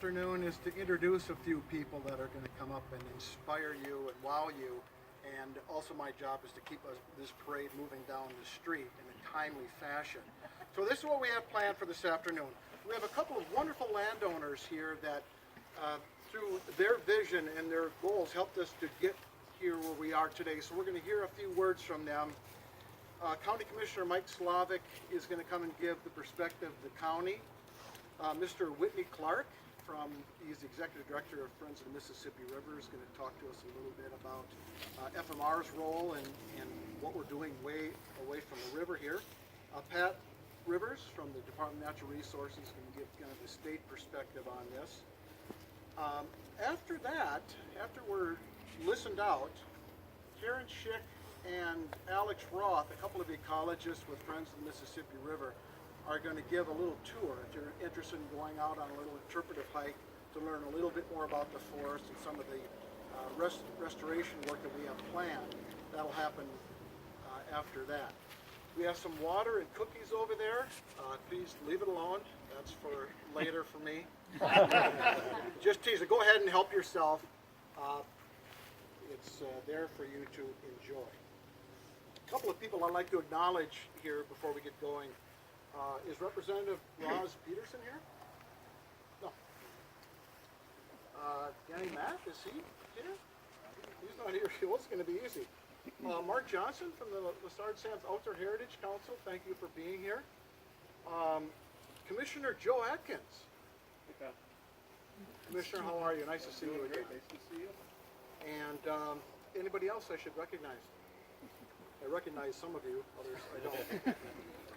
afternoon is to introduce a few people that are going to come up and inspire you and wow you. And also my job is to keep this parade moving down the street in a timely fashion. So this is what we have planned for this afternoon. We have a couple of wonderful landowners here that through their vision and their goals helped us to get here where we are today. So we're going to hear a few words from them. County Commissioner Mike Slavic is going to come and give the perspective of the county. Mr. Whitney Clark, he's the Executive Director of Friends of the Mississippi River, is going to talk to us a little bit about FMR's role and what we're doing way away from the river here. Pat Rivers from the Department of Natural Resources is going to give kind of the state perspective on this. After that, after we're listened out, Karen Schick and Alex Roth, a couple of ecologists with Friends of the Mississippi River, are going to give a little tour. If you're interested in going out on a little interpretive hike to learn a little bit more about the forest and some of the restoration work that we have planned, that'll happen after that. We have some water and cookies over there. Please leave it alone. That's for later for me. Just teasing. Go ahead and help yourself. It's there for you to enjoy. A couple of people I'd like to acknowledge here before we get going. Is Representative Roz Peterson here? No. Danny Mack, is he here? He's not here. Well, it's going to be easy. Mark Johnson from the Lessard Sands Outdoor Heritage Council, thank you for being here. Commissioner Joe Atkins. Okay. Commissioner, how are you? Nice to see you again. Nice to see you. And anybody else I should recognize? I recognize some of you, others I don't.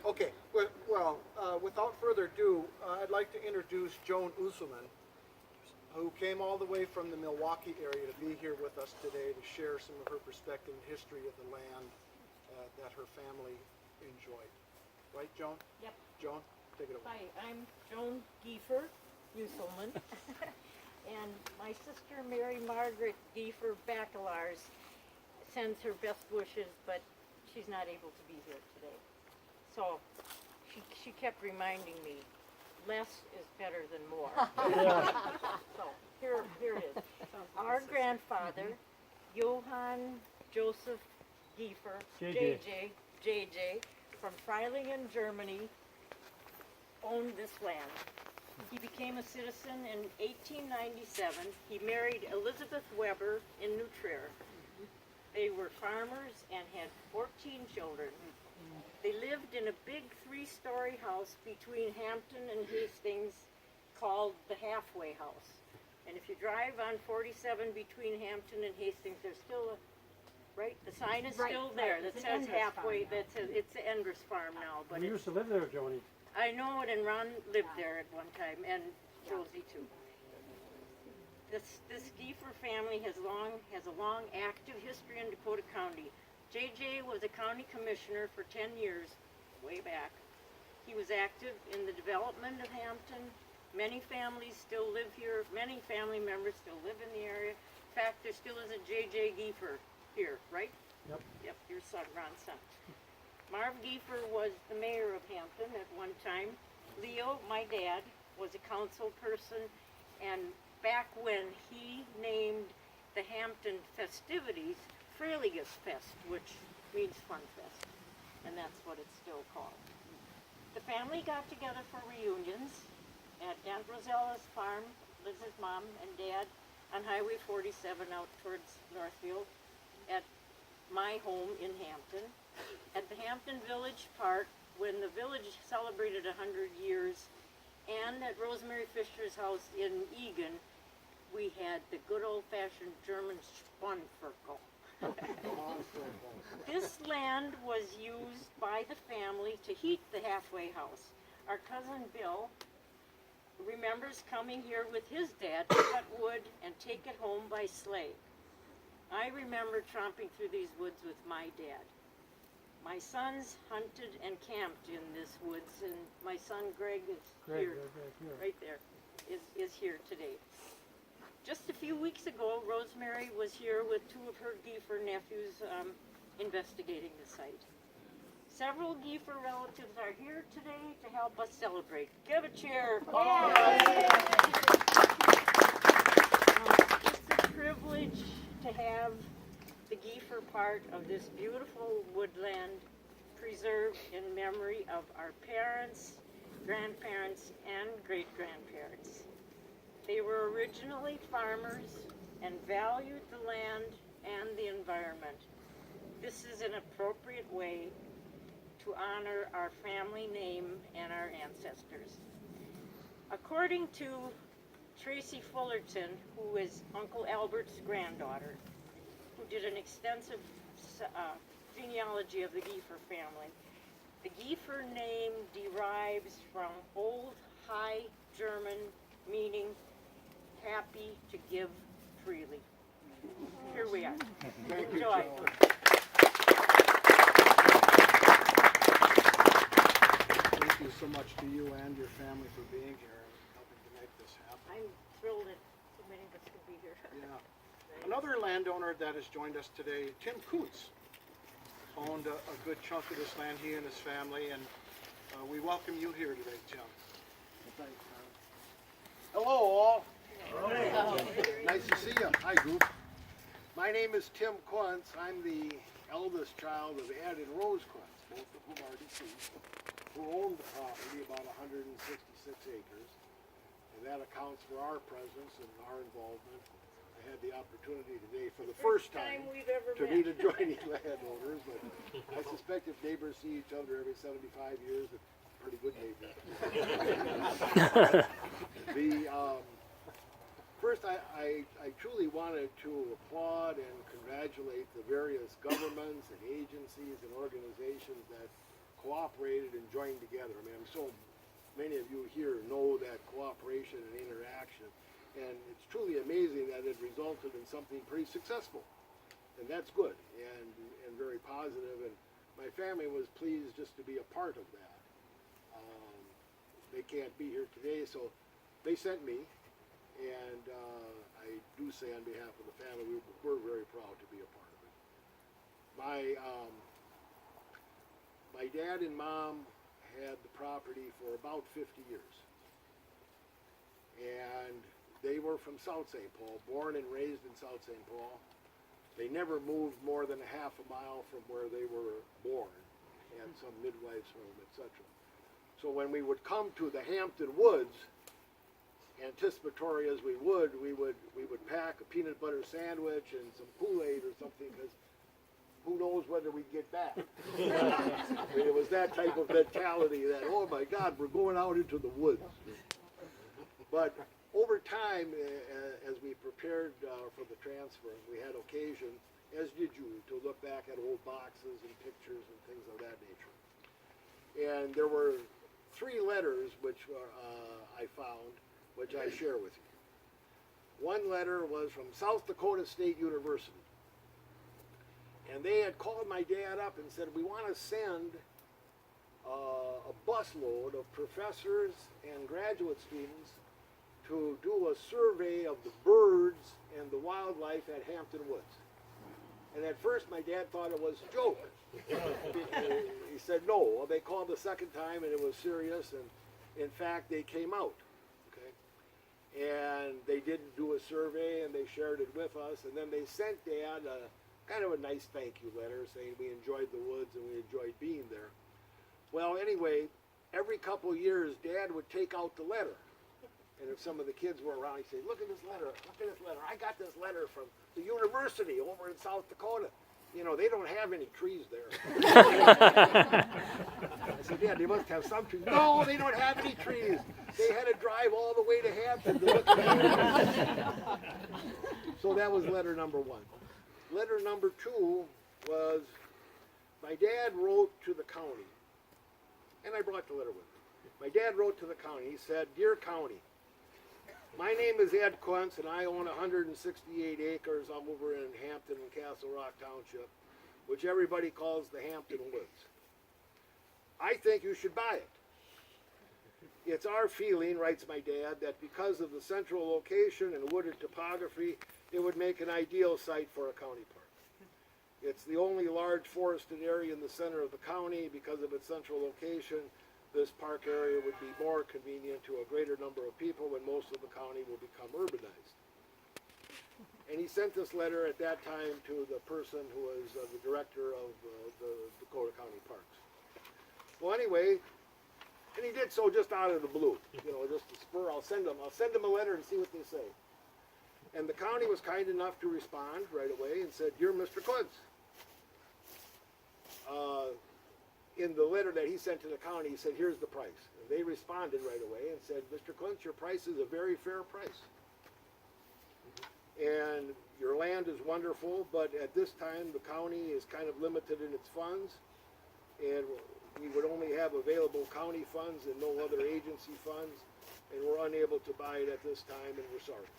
Okay, well, without further ado, I'd like to introduce Joan Usselman, who came all the way from the Milwaukee area to be here with us today to share some of her perspective and history of the land that her family enjoyed. Right, Joan? Yep. Joan, take it away. Hi, I'm Joan Giefer Usselman, and my sister Mary Margaret Giefer Bacalars sends her best wishes, but she's not able to be here today. So she kept reminding me, less is better than more. So here it is. Our grandfather, Johann Joseph Giefer, JJ, from Freilingen, Germany, owned this land. He became a citizen in 1897. He married Elizabeth Weber in New Trier. They were farmers and had 14 children. They lived in a big 3-story house between Hampton and Hastings called the Halfway House. And if you drive on 47 between Hampton and Hastings, there's still right? The sign is still there that says Halfway, that says it's the Endress Farm now. But You used to live there, Joni. I know it, and Ron lived there at one time, and Josie too. This Giefer family has a long active history in Dakota County. JJ was a county commissioner for 10 years, way back. He was active in the development of Hampton. Many families still live here. Many family members still live in the area. In fact, there still is a JJ Giefer here, right? Yep. Yep, your son, Ron's son. Marv Giefer was the mayor of Hampton at one time. Leo, my dad, was a council person, and back when he named the Hampton festivities Freiliges Fest, which means Fun Fest, and that's what it's still called. The family got together for reunions at Aunt Rosella's farm, Liz's mom and dad, on Highway 47 out towards Northfield, at my home in Hampton, at the Hampton Village Park when the village celebrated 100 years, and at Rosemary Fisher's house in Egan, we had the good old-fashioned German Spanferkel. This land was used by the family to heat the halfway house. Our cousin Bill remembers coming here with his dad to cut wood and take it home by sleigh. I remember tromping through these woods with my dad. My sons hunted and camped in this woods, and my son Greg is here, right there, is here today. Just a few weeks ago, Rosemary was here with 2 of her Giefer nephews investigating the site. Several Giefer relatives are here today to help us celebrate. Give a cheer. privilege to have the Giefer part of this beautiful woodland preserved in memory of our parents, grandparents, and great-grandparents. They were originally farmers and valued the land and the environment. This is an appropriate way to honor our family name and our ancestors. According to Tracy Fullerton, who is Uncle Albert's granddaughter, who did an extensive genealogy of the Giefer family, the Giefer name derives from Old High German meaning happy to give freely. Here we are. Thank you, Enjoy. Joe. Thank you so much to you and your family for being here and helping to make this happen. I'm thrilled that so many of us could be here. Yeah. Another landowner that has joined us today, Tim Kuntz, owned a good chunk of this land, he and his family, and we welcome you here today, Tim. Thanks, man. Hello, all. Nice to see you. Hi, group. My name is Tim Kuntz. I'm the eldest child of Ed and Rose Kuntz, both of whom are deceased, who owned the property, about 166 acres, and that accounts for our presence and our involvement. I had the opportunity today for the first time we've ever to met. meet adjoining landowners, but I suspect if neighbors see each other every 75 years, it's pretty good neighbors. First, I truly wanted to applaud and congratulate the various governments and agencies and organizations that cooperated and joined together. I mean, so many of you here know that cooperation and interaction, and it's truly amazing that it resulted in something pretty successful, and that's good and very positive. And my family was pleased just to be a part of that. They can't be here today, so they sent me. And I do say on behalf of the family, we're very proud to be a part of it. My dad and mom had the property for about 50 years. And they were from South St. Paul, born and raised in South St. Paul. They never moved more than a half a mile from where they were born, and some midwife's home, etc. So when we would come to the Hampton Woods, anticipatory as we would pack a peanut butter sandwich and some Kool-Aid or something, because who knows whether we'd get back. I mean, it was that type of mentality that, oh my God, we're going out into the woods. But over time, as we prepared for the transfer, we had occasion, as did you, to look back at old boxes and pictures and things of that nature. And there were 3 letters which I found, which I share with you. One letter was from South Dakota State University. And they had called my dad up and said, we want to send a busload of professors and graduate students to do a survey of the birds and the wildlife at Hampton Woods. And at first my dad thought it was a joke. He said no. Well, they called the second time and it was serious, and in fact they came out. And they did do a survey and they shared it with us, and then they sent Dad kind of a nice thank you letter saying we enjoyed the woods and we enjoyed being there. Well, anyway, every couple of years Dad would take out the letter, and if some of the kids were around, he'd say, look at this letter, I got this letter from the university over in South Dakota. You know, they don't have any trees there. I said, yeah, they must have some trees. No, they don't have any trees. They had to drive all the way to Hampton to look at it. So that was letter number 1. Letter number 2 was, my dad wrote to the county, and I brought the letter with me. My dad wrote to the county. He said, Dear County, my name is Ed Kuntz, and I own 168 acres over in Hampton and Castle Rock Township, which everybody calls the Hampton Woods. I think you should buy it. It's our feeling, writes my dad, that because of the central location and wooded topography, it would make an ideal site for a county park. It's the only large forested area in the center of the county. Because of its central location, this park area would be more convenient to a greader number of people when most of the county will become urbanized. And he sent this letter at that time to the person who was the director of the Dakota County Parks. Well, anyway, and he did so just out of the blue, you know, just a spur. I'll send them a letter and see what they say. And the county was kind enough to respond right away and said, "Dear Mr. Kuntz," in the letter that he sent to the county, he said, "Here's the price." And they responded right away and said, "Mr. Kuntz, your price is a very fair price. And your land is wonderful, but at this time the county is kind of limited in its funds, and we would only have available county funds and no other agency funds, and we're unable to buy it at this time, and we're sorry."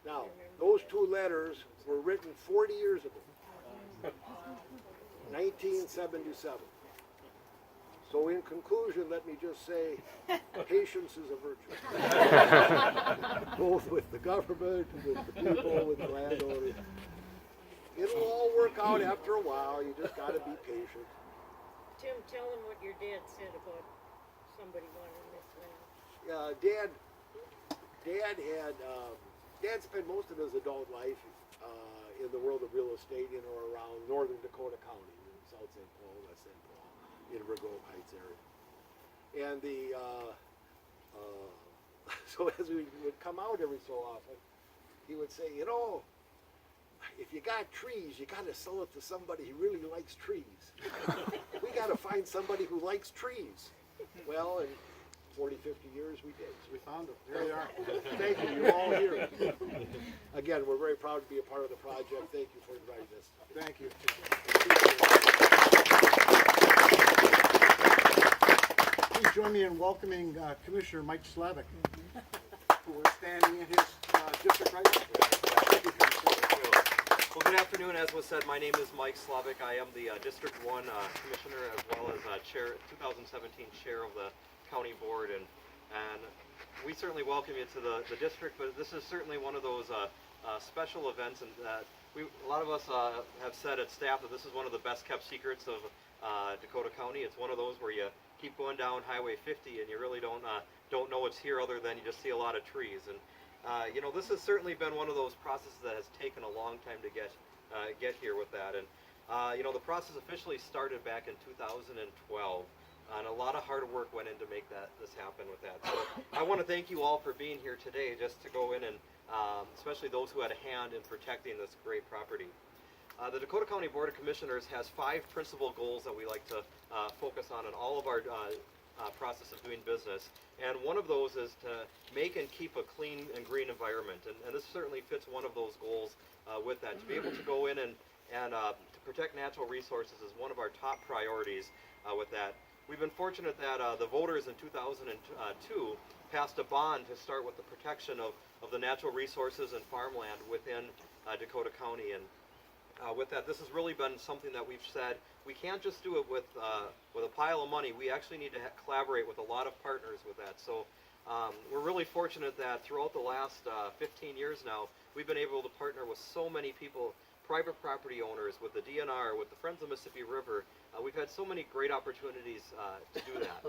Now, those two letters were written 40 years ago, 1977. So in conclusion, let me just say, patience is a virtue. Both with the government, with the people, with the landowners. It'll all work out after a while. You just got to be patient. Tim, tell them what your dad said about somebody wanting this land. Dad spent most of his adult life in the world of real estate in or around northern Dakota County, in South St. Paul, West St. Paul, in Grove Heights area. And so as we would come out every so often, he would say, "You know, if you got trees, you got to sell it to somebody who really likes trees. We got to find somebody who likes trees." Well, in 40, 50 years, we did. We found them. Here they are. Thank you. You're all here. Again, we're very proud to be a part of the project. Thank you for inviting us. Thank you. Please join me in welcoming Commissioner Mike Slavic, who is standing in his district right now. Thank you, Commissioner. Well, good afternoon. As was said, my name is Mike Slavic. I am the District 1 Commissioner as well as 2017 Chair of the County Board. And we certainly welcome you to the district, but this is certainly one of those special events, and that a lot of us have said at staff that this is one of the best kept secrets of Dakota County. It's one of those where you keep going down Highway 50 and you really don't know it's here, other than you just see a lot of trees. And you know, this has certainly been one of those processes that has taken a long time to get here with that. And you know, the process officially started back in 2012, and a lot of hard work went in to make this happen with that. So I want to thank you all for being here today, just to go in and especially those who had a hand in protecting this great property. The Dakota County Board of Commissioners has 5 principal goals that we like to focus on in all of our process of doing business. And one of those is to make and keep a clean and green environment. And this certainly fits one of those goals with that. To be able to go in and to protect natural resources is one of our top priorities with that. We've been fortunate that the voters in 2002 passed a bond to start with the protection of the natural resources and farmland within Dakota County. And with that, this has really been something that we've said we can't just do it with a pile of money. We actually need to collaborate with a lot of partners with that. So we're really fortunate that throughout the last 15 years now, we've been able to partner with so many people, private property owners, with the DNR, with the Friends of Mississippi River. We've had so many great opportunities to do that.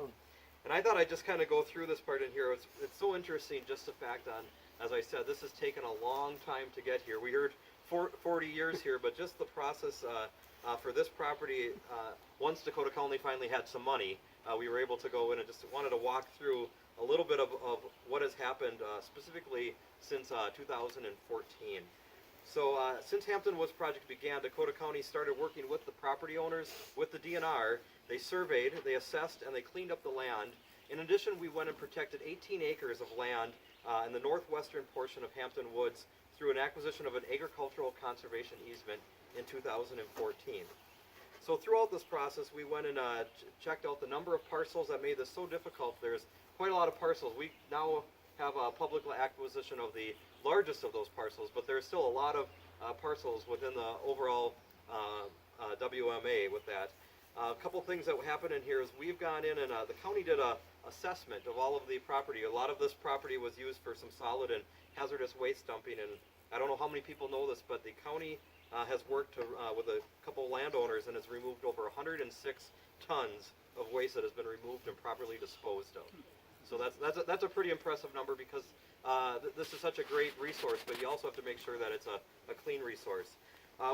And I thought I'd just kind of go through this part in here. It's so interesting, just the fact on, as I said, this has taken a long time to get here. We heard 40 years here, but just the process for this property, once Dakota County finally had some money, we were able to go in and just wanted to walk through a little bit of what has happened specifically since 2014. So since Hampton Woods project began, Dakota County started working with the property owners, with the DNR. They surveyed, they assessed, and they cleaned up the land. In addition, we went and protected 18 acres of land in the northwestern portion of Hampton Woods through an acquisition of an agricultural conservation easement in 2014. So throughout this process, we went and checked out the number of parcels that made this so difficult. There's quite a lot of parcels. We now have a public acquisition of the largest of those parcels, but there's still a lot of parcels within the overall WMA with that. A couple things that happened in here is we've gone in and the county did a assessment of all of the property. A lot of this property was used for some solid and hazardous waste dumping, and I don't know how many people know this, but the county has worked with a couple landowners and has removed over 106 tons of waste that has been removed and properly disposed of. So that's a pretty impressive number, because this is such a great resource, but you also have to make sure that it's a clean resource.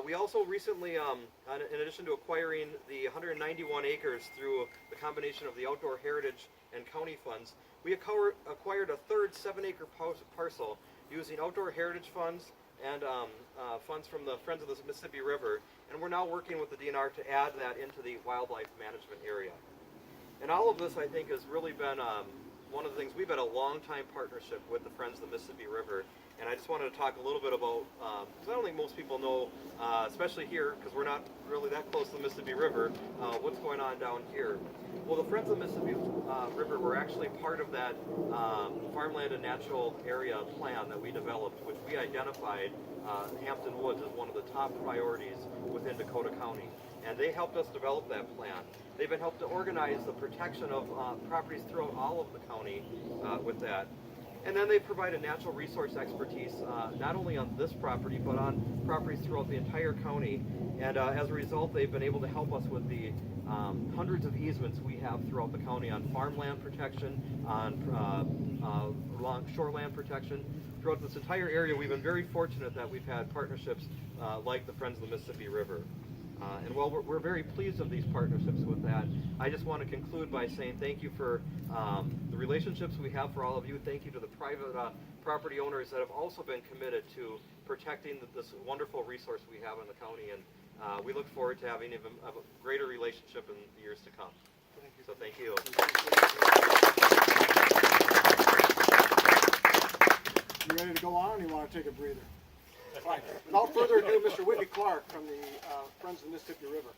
We also recently, in addition to acquiring the 191 acres through the combination of the Outdoor Heritage and county funds, we acquired a third 7-acre parcel using Outdoor Heritage funds and funds from the Friends of the Mississippi River, and we're now working with the DNR to add that into the wildlife management area. And all of this, I think, has really been one of the things. We've had a long-time partnership with the Friends of the Mississippi River, and I just wanted to talk a little bit about, because I don't think most people know, especially here, because we're not really that close to the Mississippi River, what's going on down here. Well, the Friends of the Mississippi River were actually part of that farmland and natural area plan that we developed, which we identified Hampton Woods as one of the top priorities within Dakota County. And they helped us develop that plan. They've been helped to organize the protection of properties throughout all of the county with that. And then they provided natural resource expertise, not only on this property, but on properties throughout the entire county. And as a result, they've been able to help us with the hundreds of easements we have throughout the county on farmland protection, on shoreland protection. Throughout this entire area, we've been very fortunate that we've had partnerships like the Friends of the Mississippi River. And while we're very pleased of these partnerships with that, I just want to conclude by saying thank you for the relationships we have for all of you. Thank you to the private property owners that have also been committed to protecting this wonderful resource we have in the county. And we look forward to having even a greater relationship in the years to come. So thank you. You ready to go on, or you want to take a breather? Fine. Without further ado, Mr. Whitney Clark from the Friends of the Mississippi River.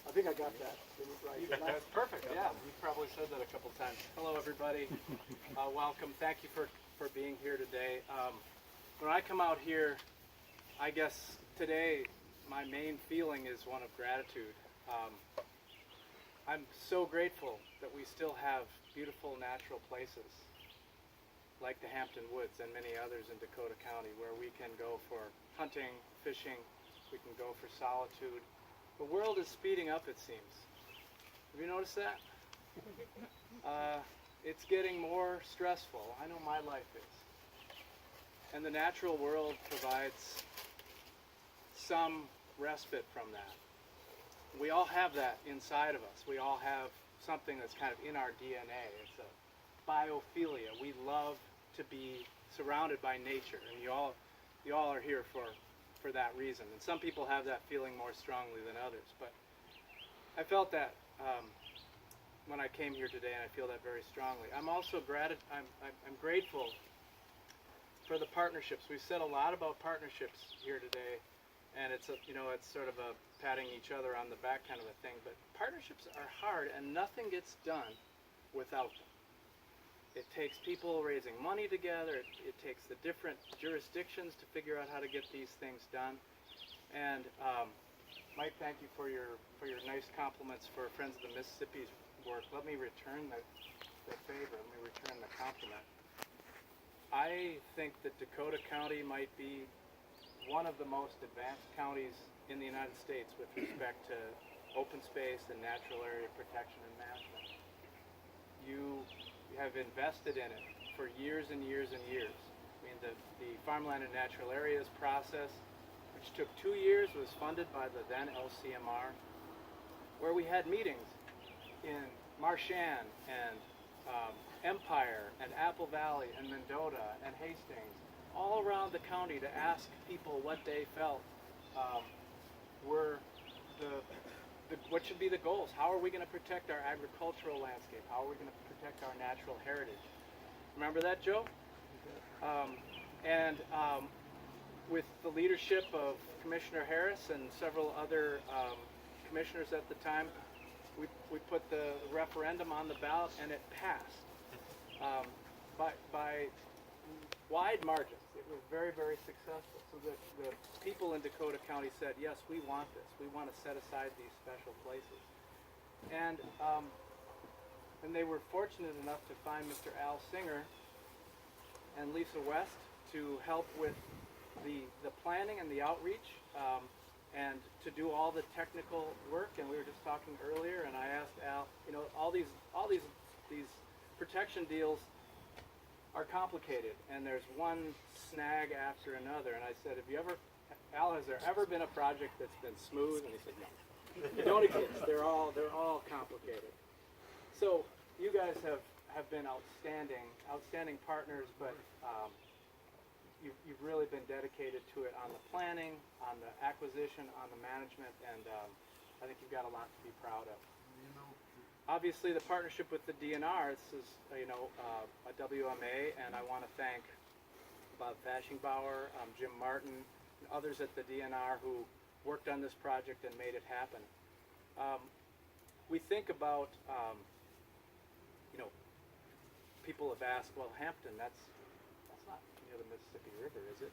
I think I got that. Right. That's perfect. Yeah, you probably said that a couple times. Hello, everybody. Welcome. Thank you for being here today. When I come out here, I guess today my main feeling is one of gratitude. I'm so grateful that we still have beautiful natural places like the Hampton Woods and many others in Dakota County where we can go for hunting, fishing, we can go for solitude. The world is speeding up, it seems. Have you noticed that? It's getting more stressful. I know my life is. And the natural world provides some respite from that. We all have that inside of us. We all have something that's kind of in our DNA. It's a biophilia. We love to be surrounded by nature, and you all are here for that reason. And some people have that feeling more strongly than others. But I felt that when I came here today, and I feel that very strongly. I'm also I'm grateful for the partnerships. We've said a lot about partnerships here today, and it's sort of a patting each other on the back kind of a thing. But partnerships are hard, and nothing gets done without them. It takes people raising money together. It takes the different jurisdictions to figure out how to get these things done. And Mike, thank you for your nice compliments for Friends of the Mississippi's work. Let me return the favor. Let me return the compliment. I think that Dakota County might be one of the most advanced counties in the United States with respect to open space and natural area protection and management. You have invested in it for years and years and years. I mean, the Farmland and Natural Areas process, which took 2 years, was funded by the then LCMR, where we had meetings in Marchand and Empire and Apple Valley and Mendota and Hastings, all around the county to ask people what they felt were what should be the goals. How are we going to protect our agricultural landscape? How are we going to protect our natural heritage? Remember that, Joe? With the leadership of Commissioner Harris and several other commissioners at the time, we put the referendum on the ballot, and it passed by wide margins. It was very, very successful. So the people in Dakota County said, yes, we want this. We want to set aside these special places. And they were fortunate enough to find Mr. Al Singer and Lisa West to help with the planning and the outreach and to do all the technical work. And we were just talking earlier, and I asked Al, all these protection deals, are complicated, and there's one snag after another. And I said, Al, has there ever been a project that's been smooth? And he said, no. They don't exist. They're all complicated. So you guys have been outstanding partners, but you've really been dedicated to it on the planning, on the acquisition, on the management, and I think you've got a lot to be proud of. Obviously, the partnership with the DNR, this is a WMA, and I want to thank Bob Fashingbauer, Jim Martin, and others at the DNR who worked on this project and made it happen. We think about, people have asked, well, Hampton, that's not near the Mississippi River, is it?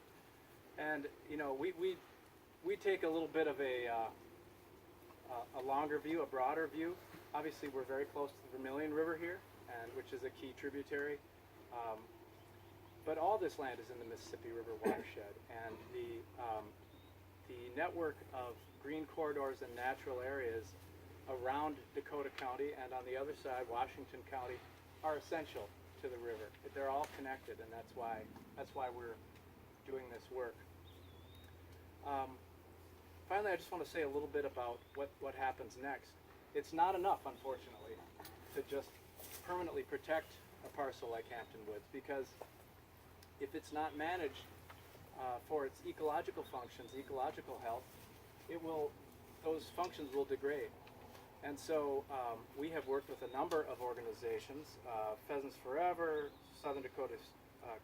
And we take a little bit of a longer view, a broader view. Obviously, we're very close to the Vermilion River here, which is a key tributary. But all this land is in the Mississippi River watershed, and the network of green corridors and natural areas around Dakota County and on the other side, Washington County, are essential to the river. They're all connected, and that's why we're doing this work. Finally, I just want to say a little bit about what happens next. It's not enough, unfortunately, to just permanently protect a parcel like Hampton Woods, because if it's not managed for its ecological functions, ecological health, those functions will degrade. And so we have worked with a number of organizations, Pheasants Forever, Southern Dakota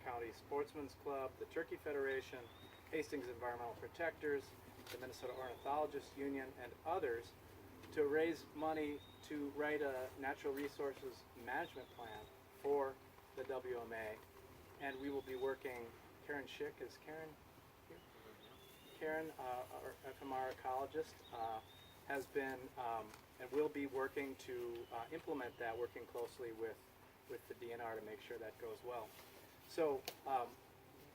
County Sportsman's Club, the Turkey Federation, Hastings Environmental Protectors, the Minnesota Ornithologists Union, and others, to raise money to write a natural resources management plan for the WMA. And we will be working, Karen Schick, is Karen here? Karen, our FMR ecologist, has been and will be working to implement that, working closely with the DNR to make sure that goes well. So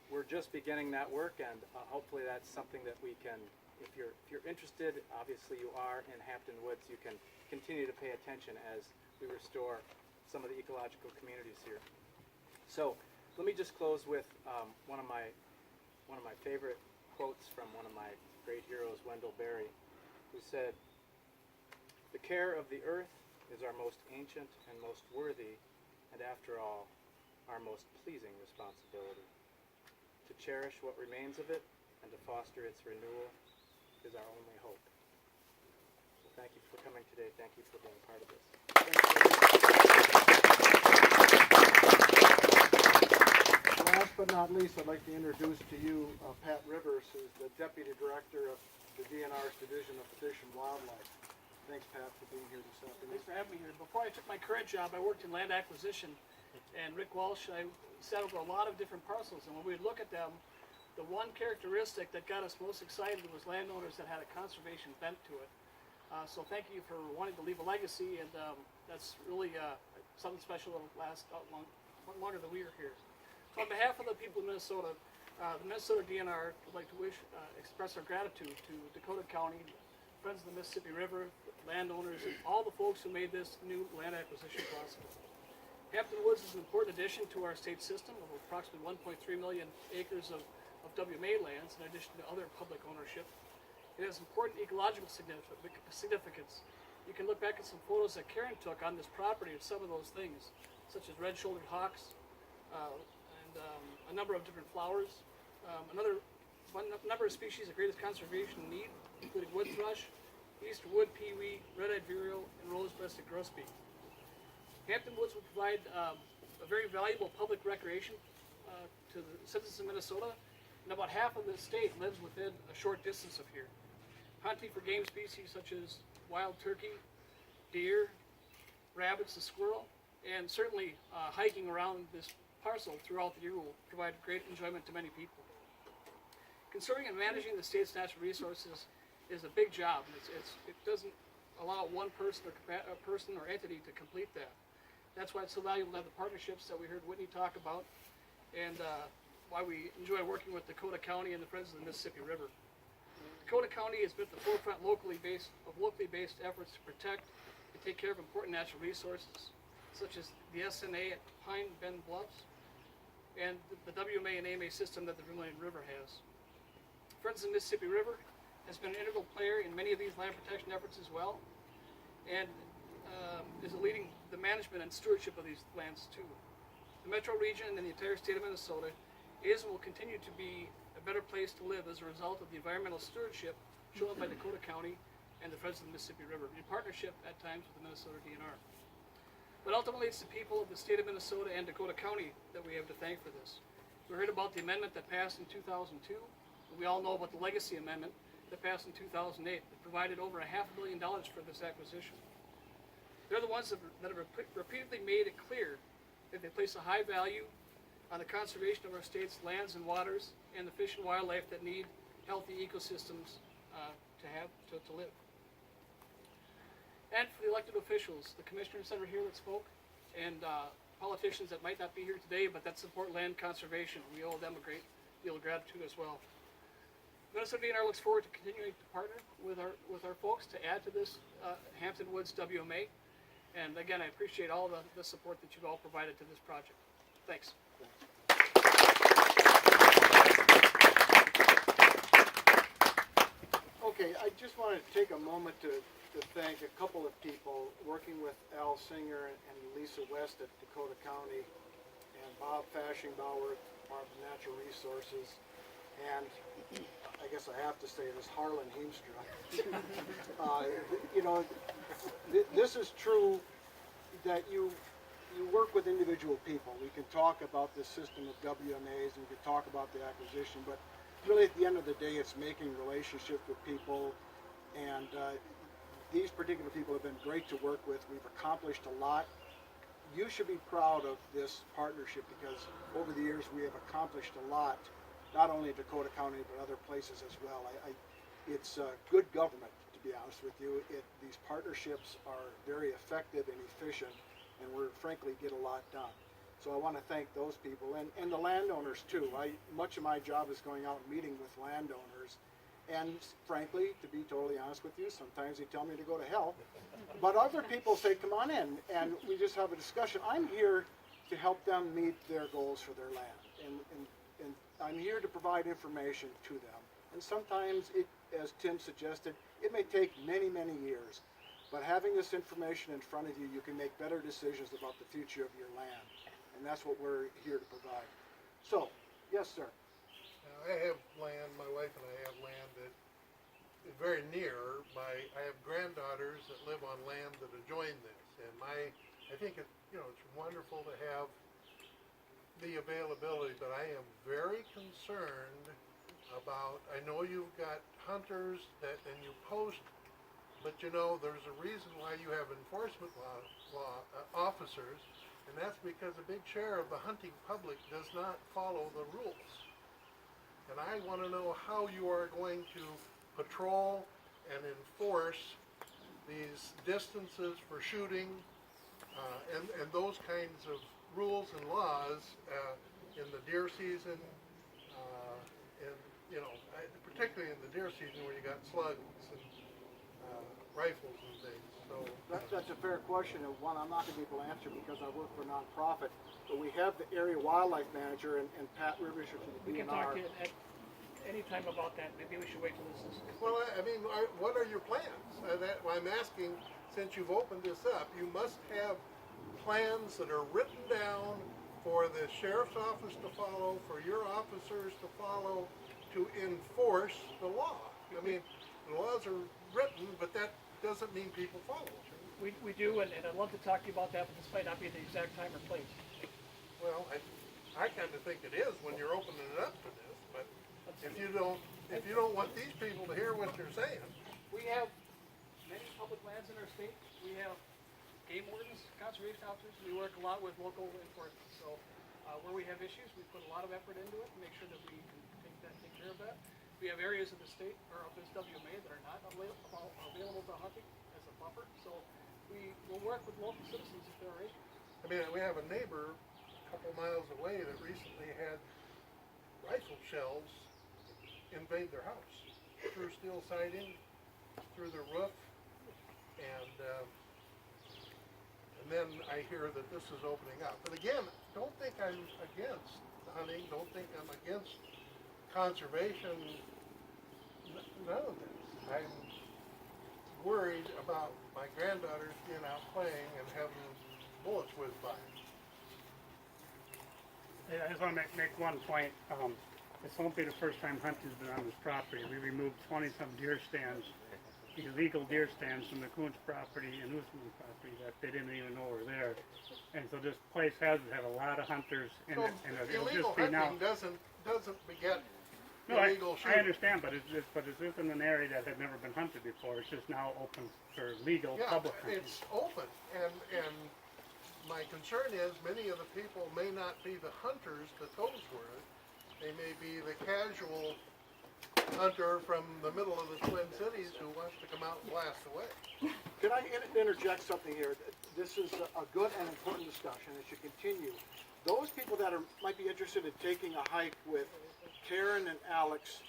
we're just beginning that work, and hopefully that's something that we can, if you're interested, obviously you are in Hampton Woods, you can continue to pay attention as we restore some of the ecological communities here. So let me just close with one of my favorite quotes from one of my great heroes, Wendell Berry, who said, "The care of the earth is our most ancient and most worthy, and after all, our most pleasing responsibility. To cherish what remains of it and to foster its renewal is our only hope." So thank you for coming today. Thank you for being a part of this. Last but not least, I'd like to introduce to you Pat Rivers, who's the Deputy Director of the DNR's Division of Fish and Wildlife. Thanks, Pat, for being here this afternoon. Thanks for having me here. Before I took my current job, I worked in land acquisition, and Rick Walsh, I sat over a lot of different parcels, and when we would look at them, the one characteristic that got us most excited was landowners that had a conservation bent to it. So thank you for wanting to leave a legacy, and that's really something special that will last longer than we are here. So on behalf of the people of Minnesota, the Minnesota DNR would like to express our gratitude to Dakota County, Friends of the Mississippi River, landowners, and all the folks who made this new land acquisition possible. Hampton Woods is an important addition to our state system of approximately 1.3 million acres of WMA lands, in addition to other public ownership. It has important ecological significance. You can look back at some photos that Karen took on this property of some of those things, such as red-shouldered hawks, and a number of different flowers. Number of species of greatest conservation need, including wood thrush, eastern wood pewee, red-eyed vireo, and rose-breasted grosbeak. Hampton Woods will provide a very valuable public recreation to the citizens of Minnesota, and about half of the state lives within a short distance of here. Hunting for game species such as wild turkey, deer, rabbits, and squirrel, and certainly hiking around this parcel throughout the year will provide great enjoyment to many people. Conserving and managing the state's natural resources is a big job. It doesn't allow one person or entity to complete that. That's why it's so valuable to have the partnerships that we heard Whitney talk about, and why we enjoy working with Dakota County and the Friends of the Mississippi River. Dakota County has been at the forefront locally based efforts to protect and take care of important natural resources, such as the SNA at Pine Bend Bluffs, and the WMA and AMA system that the Vermilion River has. Friends of the Mississippi River has been an integral player in many of these land protection efforts as well, and is leading the management and stewardship of these lands too. The metro region and the entire state of Minnesota is and will continue to be a better place to live as a result of the environmental stewardship shown by Dakota County and the Friends of the Mississippi River, in partnership at times with the Minnesota DNR. But ultimately, it's the people of the state of Minnesota and Dakota County that we have to thank for this. We heard about the amendment that passed in 2002. We all know about the legacy amendment that passed in 2008 that provided over $500 million for this acquisition. They're the ones that have repeatedly made it clear that they place a high value on the conservation of our state's lands and waters and the fish and wildlife that need healthy ecosystems to live. And for the elected officials, the commissioners that are here that spoke, and politicians that might not be here today but that support land conservation, we owe them a great deal of gratitude as well. Minnesota DNR looks forward to continuing to partner with our folks to add to this Hampton Woods WMA. And again, I appreciate all the support that you've all provided to this project. Thanks. Okay, I just wanted to take a moment to thank a couple of people working with Al Singer and Lisa West at Dakota County, and Bob Fashingbauer, Department of Natural Resources, and I guess I have to say this, Harlan Heemstra. You know, this is true that you work with individual people. We can talk about this system of WMAs and we can talk about the acquisition, but really at the end of the day, it's making relationships with people, and these particular people have been great to work with. We've accomplished a lot. You should be proud of this partnership because over the years we have accomplished a lot, not only in Dakota County but other places as well. It's good government, to be honest with you. These partnerships are very effective and efficient, and we're frankly get a lot done. So I want to thank those people and the landowners too. Much of my job is going out and meeting with landowners, and frankly, to be totally honest with you, sometimes they tell me to go to hell, but other people say come on in, and we just have a discussion. I'm here to help them meet their goals for their land, and I'm here to provide information to them. And sometimes, as Tim suggested, it may take many, many years, but having this information in front of you, you can make better decisions about the future of your land. And that's what we're here to provide. So, yes, sir. Now, I have land, my wife and I have land that is very near. I have granddaughters that live on land that adjoin this, and I think it's wonderful to have the availability, but I am very concerned about, I know you've got hunters and you post, but there's a reason why you have enforcement law officers, and that's because a big share of the hunting public does not follow the rules. And I want to know how you are going to patrol and enforce these distances for shooting and those kinds of rules and laws in the deer season, particularly in the deer season where you got slugs and rifles and things. So That's a fair question, and one I'm not going to be able to answer because I work for a nonprofit. But we have the area wildlife manager and Pat Rivers from the We can DNR. talk at any time about that. Maybe we should wait till this is. well, I mean, what are your plans? I'm asking, since you've opened this up, you must have plans that are written down for the sheriff's office to follow, for your officers to follow, to enforce the law. I mean, the laws are written, but that doesn't mean people follow it. We do, and I'd love to talk to you about that, but this might not be the exact time or place. Well, I kind of think it is when you're opening it up to this, but if you don't want these people to hear what you're saying. We have many public lands in our state. We have game wardens, conservation officers. We work a lot with local enforcement. So where we have issues, we put a lot of effort into it to make sure that we can take care of that. We have areas of the state or of this WMA that are not available to hunting as a buffer. So we will work with local citizens if there are issues. I mean, we have a neighbor a couple miles away that recently had rifle shells invade their house through steel siding, through the roof, and then I hear that this is opening up. But again, don't think I'm against hunting, don't think I'm against conservation, none of this. I'm worried about my granddaughters being out playing and having bullets whiz by. I just want to make one point. This won't be the first time hunting's been on this property. We removed 20-some deer stands, illegal deer stands from the Coons property and Usman property that they didn't even know were there. And so this place has had a lot of hunters in So it, and it'll illegal just be now. hunting doesn't beget No, I illegal shooting. understand, but it's in an area that had never been hunted before. It's just now open for legal Yeah, public hunting. it's open, and my concern is many of the people may not be the hunters that those were. They may be the casual hunter from the middle of the Twin Cities who wants to come out and blast away. Can I interject something here? This is a good and important discussion. It should continue. Those people that might be interested in taking a hike with Karen and Alex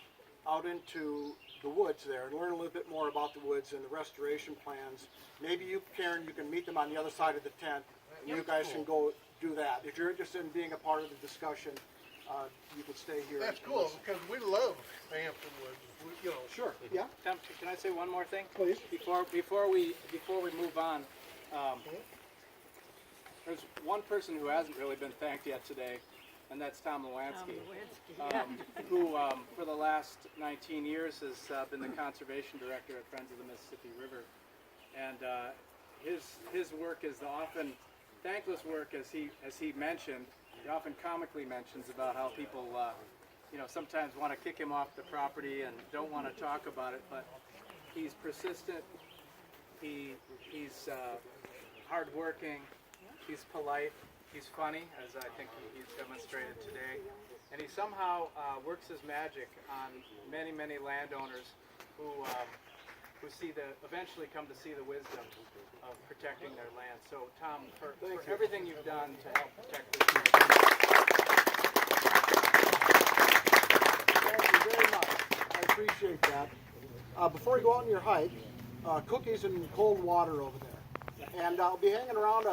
out into the woods there and learn a little bit more about the woods and the restoration plans. Maybe you, Karen, you can meet them on the other side of the tent, and you guys can go do that. If you're interested in being a part of the discussion, you can stay here. That's and cool, listen. because we love Hampton Woods, you know. Sure, yeah. Tom, can I say one more thing? Please. Before we move on, there's one person who hasn't really been thanked yet today, and that's Tom Lewanski. Who for the last 19 years has been the conservation director at Friends of the Mississippi River, and his work is the often thankless work, as he mentioned. He often comically mentions about how people, sometimes want to kick him off the property and don't want to talk about it, but he's persistent. He's hardworking. He's polite. He's funny, as I think he's demonstrated today, and he somehow works his magic on many, many landowners who eventually come to see the wisdom of protecting their land. So, Tom, for everything you've done to help protect this land. Thank you very much. I appreciate that. Before you go out on your hike, cookies and cold water over there. And I'll be hanging around.